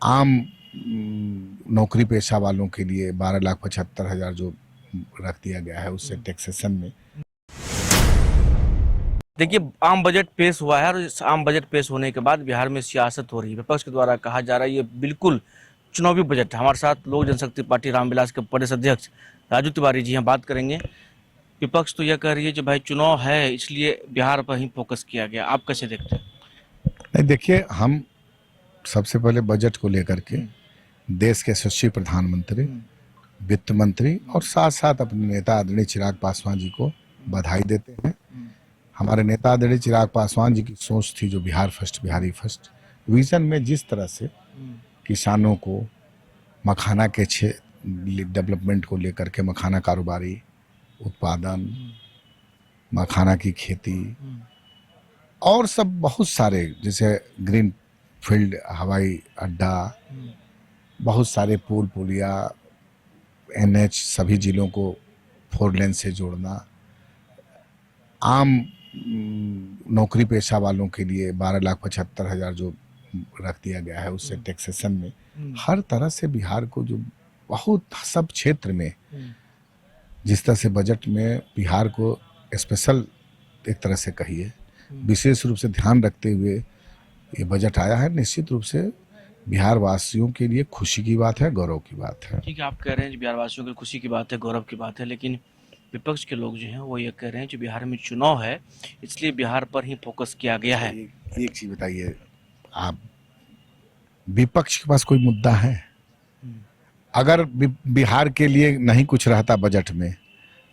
आम नौकरी पेशा वालों के लिए 12,75,000 जो रख दिया गया है उससे टैक्सेशन में। देखिए, आम बजट पेश हुआ है और इस आम बजट पेश होने के बाद बिहार में सियासत हो रही है। विपक्ष के द्वारा कहा जा रहा है ये बिल्कुल चुनावी बजट है। हमारे साथ लोक जनशक्ति पार्टी रामविलास के प्रदेश अध्यक्ष राजू तिवारी जी हैं, बात करेंगे। विपक्ष तो यह कह रही है कि भाई चुनाव है इसलिए बिहार पर ही फोकस किया गया। आप कैसे देखते हैं? नहीं, देखिए, हम सबसे पहले बजट को लेकर के देश के यशस्वी प्रधानमंत्री, वित्त मंत्री और साथ साथ अपने नेता आदरणीय चिराग पासवान जी को बधाई देते हैं। हमारे नेता आदरणीय चिराग पासवान जी की सोच थी जो Bihar first Bihari first vision में जिस तरह से किसानों को मखाना के डेवलपमेंट को लेकर के मखाना कारोबारी उत्पादन, मखाना की खेती और सब बहुत सारे जैसे ग्रीन फील्ड हवाई अड्डा, बहुत सारे पुल पुलिया, NH सभी जिलों को 4 लेन से जोड़ना, आम नौकरी पेशा वालों के लिए 12,75,000 जो रख दिया गया है उससे टैक्सेशन में, हर तरह से बिहार को जो बहुत सब क्षेत्र में जिस तरह से बजट में बिहार को स्पेशल एक तरह से कहिए विशेष रूप से ध्यान रखते हुए ये बजट आया है, निश्चित रूप से बिहार वासियों के लिए खुशी की बात है, गौरव की बात है। ठीक है, आप कह रहे हैं कि बिहार वासियों की खुशी की बात है, गौरव की बात है, लेकिन विपक्ष के लोग जो हैं वो ये कह रहे हैं कि बिहार में चुनाव है इसलिए बिहार पर ही फोकस किया गया है। एक चीज बताइए, आप विपक्ष के पास कोई मुद्दा है? अगर बिहार के लिए नहीं कुछ रहता बजट में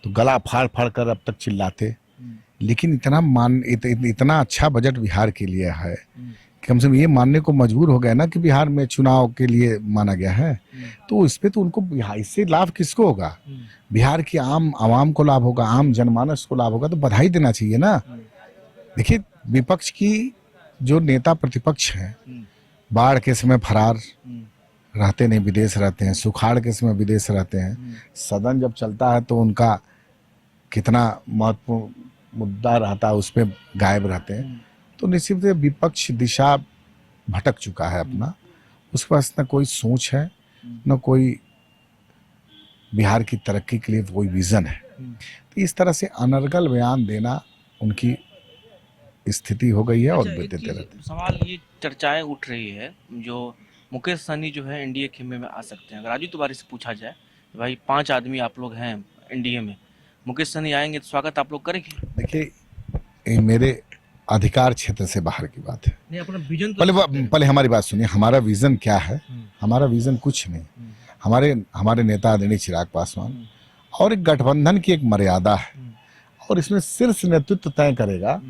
तो गला फाड़ फाड़ कर अब तक चिल्लाते, लेकिन इतना अच्छा बजट बिहार के लिए है कि कम से कम ये मानने को मजबूर हो गया ना कि बिहार में चुनाव के लिए माना गया है, तो इस पे तो उनको इससे लाभ किसको होगा? बिहार की आम आवाम को लाभ होगा, आम जनमानस को लाभ होगा, तो बधाई देना चाहिए ना। देखिए, विपक्ष की जो नेता प्रतिपक्ष हैं बाढ़ के समय फरार रहते नहीं, विदेश रहते हैं, सुखाड़ के समय विदेश रहते हैं, सदन जब चलता है तो उनका कितना महत्वपूर्ण मुद्दा रहता है उस पर गायब रहते हैं, तो निश्चित रूप से विपक्ष दिशा भटक चुका है अपना। उसके पास न कोई सोच है, न कोई बिहार की तरक्की के लिए कोई विजन है। तो इस तरह से अनर्गल बयान देना उनकी स्थिति हो गई है और देते रहते। सवाल ये चर्चाएं उठ रही है जो मुकेश सहनी जो है एनडीए खेमे में आ सकते हैं। अगर राजू तिवारी से पूछा जाए भाई 5 आदमी आप लोग हैं एनडीए में, मुकेश सहनी आएंगे तो स्वागत आप लोग करेंगे? देखिए, ये मेरे अधिकार क्षेत्र से बाहर की बात है। नहीं, अपना विजन पहले हमारी बात सुनिए। हमारा विजन क्या है? हमारा विजन कुछ नहीं। हमारे नेता आदरणीय चिराग पासवान और एक गठबंधन की एक मर्यादा है और इसमें शीर्ष नेतृत्व तय करेगा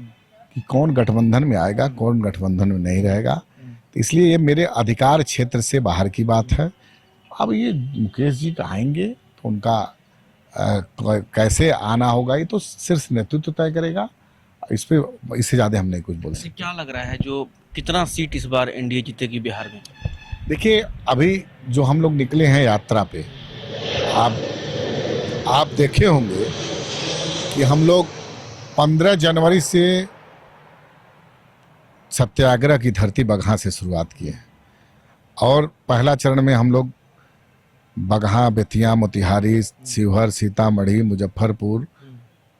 कि कौन गठबंधन में आएगा, कौन गठबंधन में नहीं रहेगा। तो इसलिए ये मेरे अधिकार क्षेत्र से बाहर की बात है। अब ये मुकेश जी आएंगे तो उनका कैसे आना होगा ये तो शीर्ष नेतृत्व तय करेगा। इस पे इससे ज्यादा हम नहीं कुछ बोल सकते। क्या लग रहा है जो कितना सीट इस बार एनडीए जीतेगी बिहार में? देखिए, अभी जो हम लोग निकले हैं यात्रा पे, आप देखे होंगे कि हम लोग 15 जनवरी से सत्याग्रह की धरती बगहा से शुरुआत किए हैं और पहला चरण में हम लोग बगहा, बेतिया, मोतिहारी, शिवहर, सीतामढ़ी, मुजफ्फरपुर,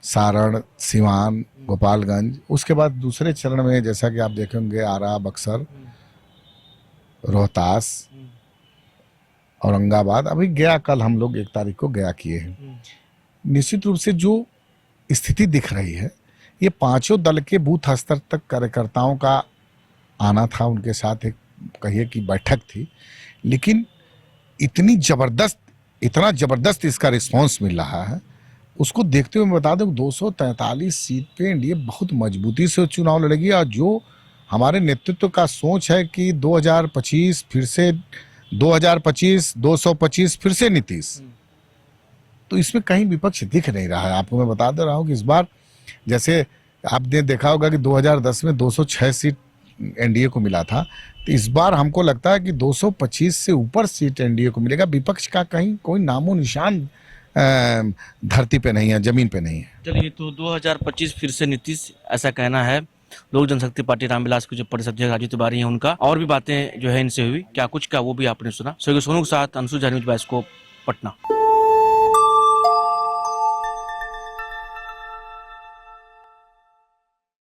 सारण, सिवान, गोपालगंज, उसके बाद दूसरे चरण में जैसा कि आप देखेंगे आरा, बक्सर, रोहतास, औरंगाबाद, अभी गया, कल हम लोग 1 तारीख को गया किए हैं। निश्चित रूप से जो स्थिति दिख रही है ये पांचों दल के बूथ स्तर तक कार्यकर्ताओं का आना था, उनके साथ एक कहिए कि बैठक थी, लेकिन इतना जबरदस्त इसका रिस्पांस मिल रहा है। उसको देखते हुए मैं बता दूं 243 सीट पे एनडीए बहुत मजबूती से चुनाव लड़ेगी और जो हमारे नेतृत्व का सोच है कि 2025 फिर से 225 फिर से नीतीश, तो इसमें कहीं विपक्ष दिख नहीं रहा है। आपको मैं बता दे रहा हूं कि इस बार जैसे आपने देखा होगा कि 2010 में 206 सीट एनडीए को मिला था, तो इस बार हमको लगता है कि 225 से ऊपर सीट एनडीए को मिलेगा। विपक्ष का कहीं कोई नामो निशान धरती पे नहीं है, जमीन पे नहीं है। चलिए, तो 2025 फिर से नीतीश ऐसा कहना है। लोक जनशक्ति पार्टी रामविलास के जो प्रदेश अध्यक्ष राजू तिवारी हैं उनका, और भी बातें जो है इनसे हुई, क्या कुछ का वो भी आपने सुना। सोनू के साथ अंशु जानी, पटना।